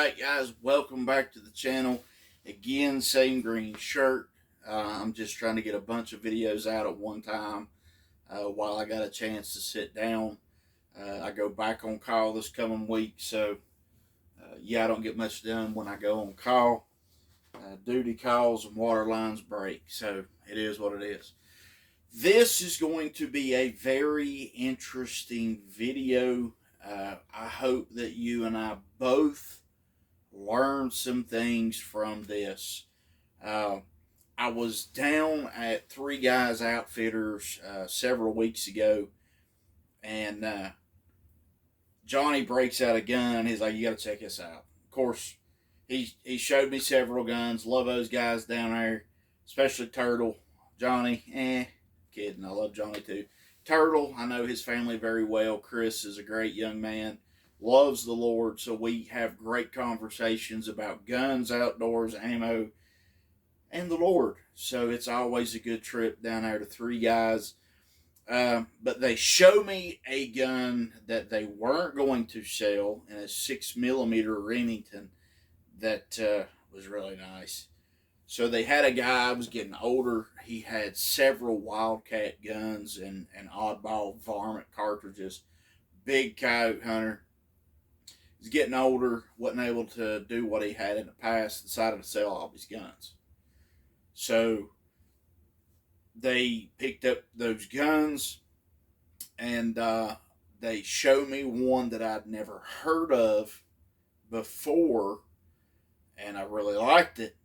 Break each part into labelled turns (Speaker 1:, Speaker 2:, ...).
Speaker 1: Alright guys, welcome back to the channel. Again, same green shirt. I'm just trying to get a bunch of videos out at one time while I got a chance to sit down. I go back on call this coming week, so yeah, I don't get much done when I go on call. Duty calls and water lines break, so it is what it is. This is going to be a very interesting video. I hope that you and I both learn some things from this. I was down at Three Guys Outfitters several weeks ago, and Johnny breaks out a gun. He's like, "You got to check this out." Of course, he showed me several guns. Love those guys down there, especially Turtle. Johnny, kidding. I love Johnny too. Turtle, I know his family very well. Chris is a great young man, loves the Lord, so we have great conversations about guns, outdoors, ammo, and the Lord. So it's always a good trip down there to Three Guys. But they show me a gun that they weren't going to sell in a 6mm Remington that was really nice. So they had a guy who was getting older. He had several wildcat guns and oddball varmint cartridges. Big coyote hunter. He's getting older, wasn't able to do what he had in the past, decided to sell all his guns. So they picked up those guns, and they showed me one that I'd never heard of before, and I really liked it.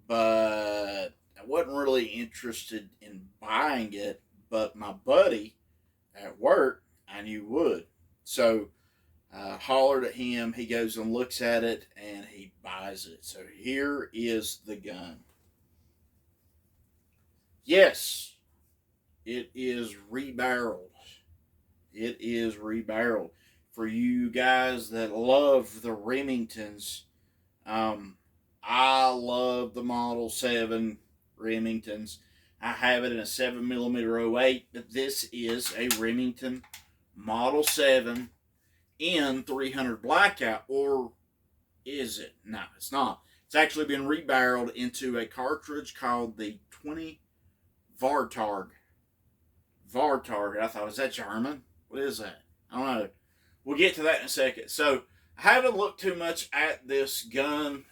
Speaker 1: But I wasn't really interested in buying it, but my buddy at work, I knew would. So I hollered at him. He goes and looks at it, and he buys it. So here is the gun. Yes, it is rebarreled. It is rebarreled. For you guys that love the Remingtons, I love the Model 7 Remingtons. I have it in a 7mm 08, but this is a Remington Model 7 in 300 blackout, or is it? No, it's not. It's actually been rebarreled into a cartridge called the 20 Vartarg. Vartarg. I thought, is that German? What is that? I don't know. We'll get to that in a second. So I haven't looked too much at this gun.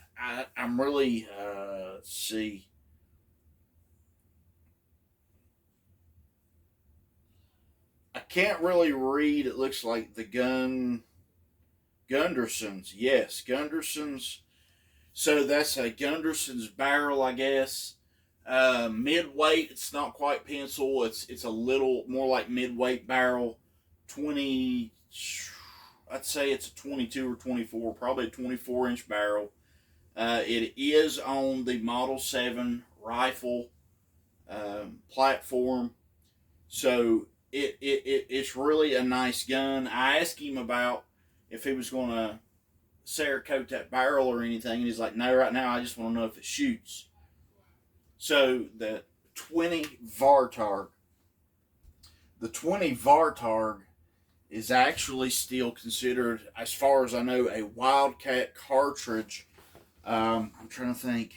Speaker 1: I'm really, let's see. I can't really read. It looks like the Gundersons. Yes, Gundersons. So that's a Gunderson's barrel, I guess. Mid-weight, it's not quite pencil. It's a little more like mid-weight barrel. 20, I'd say it's a 22 or 24, probably a 24-inch barrel. It is on the Model 7 rifle platform, so it's really a nice gun. I asked him about if he was going to Cerakote that barrel or anything, and he's like, "No, right now I just want to know if it shoots." So the 20 Vartarg. The 20 Vartarg is actually still considered, as far as I know, a wildcat cartridge. I'm trying to think.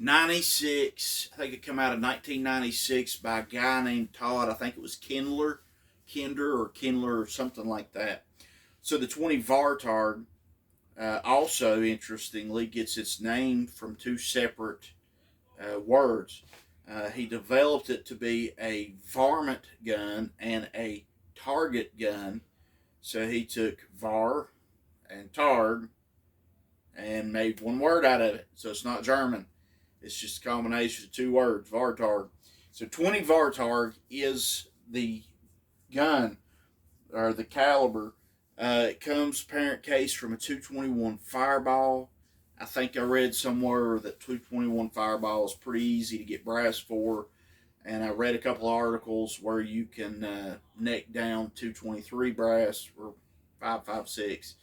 Speaker 1: 96. I think it came out of 1996 by a guy named Todd. I think it was Kinder or something like that. So the 20 Vartarg also, interestingly, gets its name from two separate words. He developed it to be a varmint gun and a target gun. So he took var and targ and made one word out of it. So it's not German. It's just a combination of two words, Vartarg. So 20 Vartarg is the gun, or the caliber. It comes parent case from a 221 Fireball. I think I read somewhere that 221 Fireball is pretty easy to get brass for. And I read a couple of articles where you can neck down 223 brass or 5.56.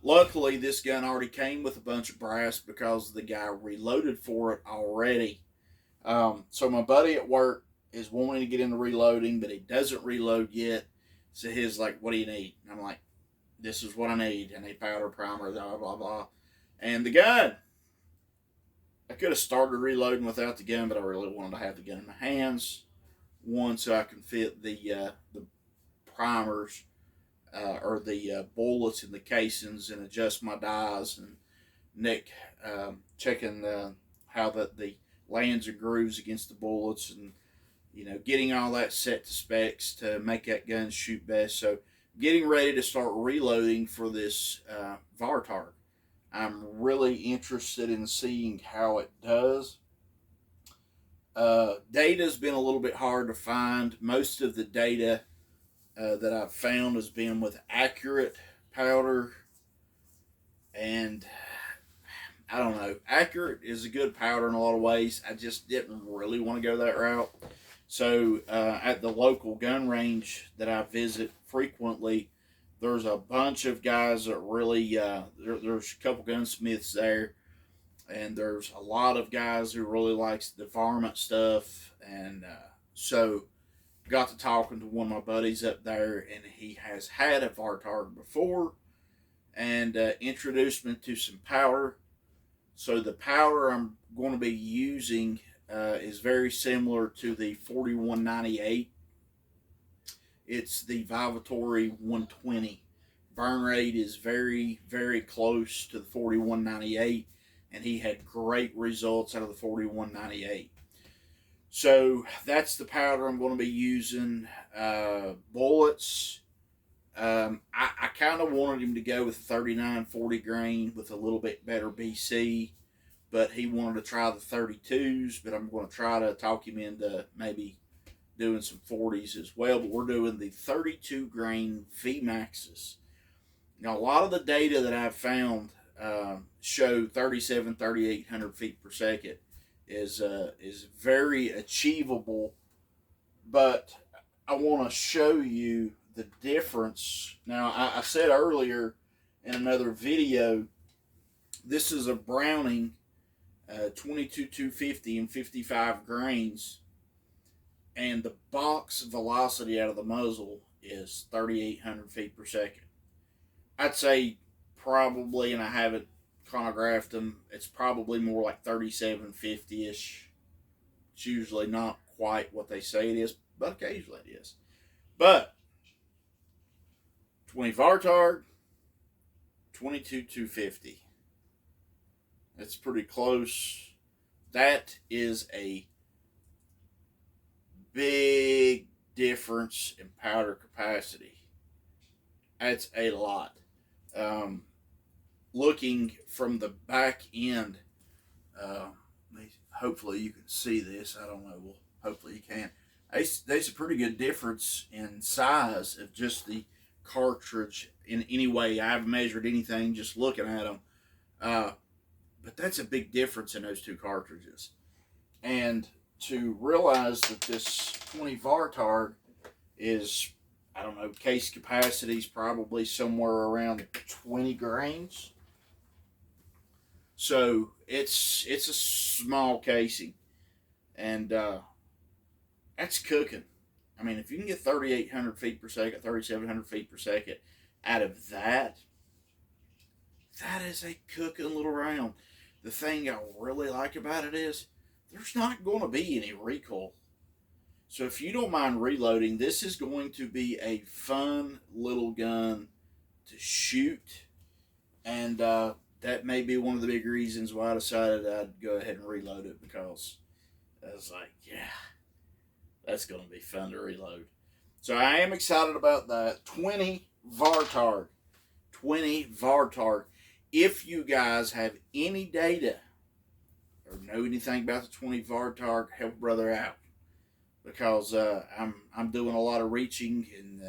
Speaker 1: Luckily, this gun already came with a bunch of brass because the guy reloaded for it already. So my buddy at work is wanting to get into reloading, but he doesn't reload yet. So his like, what do you need? And I'm like, this is what I need. I need powder, primer, blah, blah, blah. And the gun, I could have started reloading without the gun, but I really wanted to have the gun in my hands. One, so I can fit the primers or the bullets in the casings and adjust my dies and Nick checking how the lands and grooves against the bullets, and getting all that set to specs to make that gun shoot best. So getting ready to start reloading for this Vartar. I'm really interested in seeing how it does. Data's been a little bit hard to find. Most of the data that I've found has been with accurate powder, and I don't know. Accurate is a good powder in a lot of ways. I just didn't really want to go that route. So at the local gun range that I visit frequently, there's a bunch of guys that really, there's a couple gunsmiths there, and there's a lot of guys who really likes the varmint stuff. And so got to talking to one of my buddies up there, and he has had a Vartarg before, and introduced me to some powder. So the powder I'm going to be using is very similar to the 4198. It's the Vartar 120. Burn rate is very, very close to the 4198, and he had great results out of the 4198. So that's the powder I'm going to be using. Bullets. I kind of wanted him to go with 3940 grain with a little bit better BC, but he wanted to try the 32s, but I'm going to try to talk him into maybe doing some 40s as well. But we're doing the 32 grain VMAXs. Now, a lot of the data that I've found show 3,800 feet per second is very achievable, but I want to show you the difference. Now, I said earlier in another video, this is a Browning 22-250 and 55 grains, and the box velocity out of the muzzle is 3,800 feet per second. I'd say probably, and I haven't chronographed them, it's probably more like 3750-ish. It's usually not quite what they say it is, but occasionally it is. But 20 Vartarg, 22-250. That's pretty close. That is a big difference in powder capacity. That's a lot. Looking from the back end, hopefully you can see this. I don't know. Well, hopefully you can. There's a pretty good difference in size of just the cartridge in any way. I haven't measured anything, just looking at them. But that's a big difference in those two cartridges. And to realize that this 20 Vartarg is, I don't know, case capacity is probably somewhere around 20 grains. So it's a small casing, and that's cooking. I mean, if you can get 3,800 feet per second, 3,700 feet per second out of that, that is a cooking little round. The thing I really like about it is there's not going to be any recoil. So if you don't mind reloading, this is going to be a fun little gun to shoot. And that may be one of the big reasons why I decided I'd go ahead and reload it, because I was like, yeah, that's going to be fun to reload. So I am excited about that. 20 Vartarg. 20 Vartarg. If you guys have any data or know anything about the 20 Vartarg, help a brother out, because I'm doing a lot of reaching, and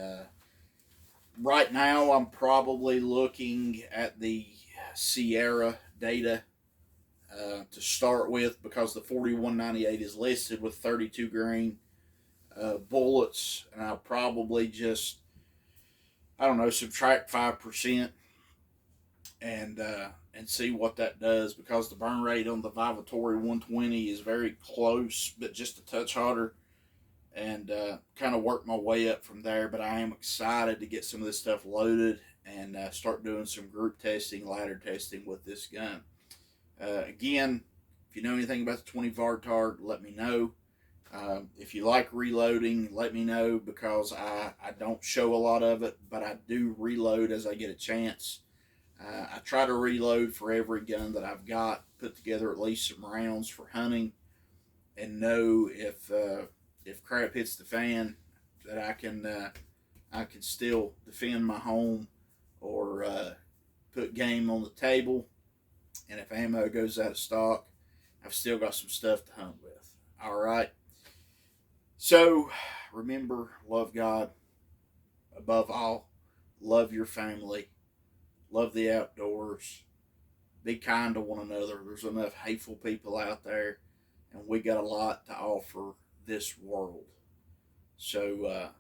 Speaker 1: right now I'm probably looking at the Sierra data to start with, because the 4198 is listed with 32 grain bullets, and I'll probably just, I don't know, subtract 5% and see what that does, because the burn rate on the Vartar 120 is very close, but just a touch hotter. and kind of work my way up from there. But I am excited to get some of this stuff loaded and start doing some group testing, ladder testing with this gun. Again, if you know anything about the 20 Vartar, let me know. If you like reloading, let me know, because I don't show a lot of it, but I do reload as I get a chance. I try to reload for every gun that I've got, put together at least some rounds for hunting, and know if crap hits the fan, that I can still defend my home, or put game on the table. And if ammo goes out of stock, I've still got some stuff to hunt with. All right. So remember, love God above all, love your family, love the outdoors, be kind to one another. There's enough hateful people out there, and we got a lot to offer this world. So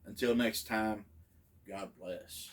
Speaker 1: until next time, God bless.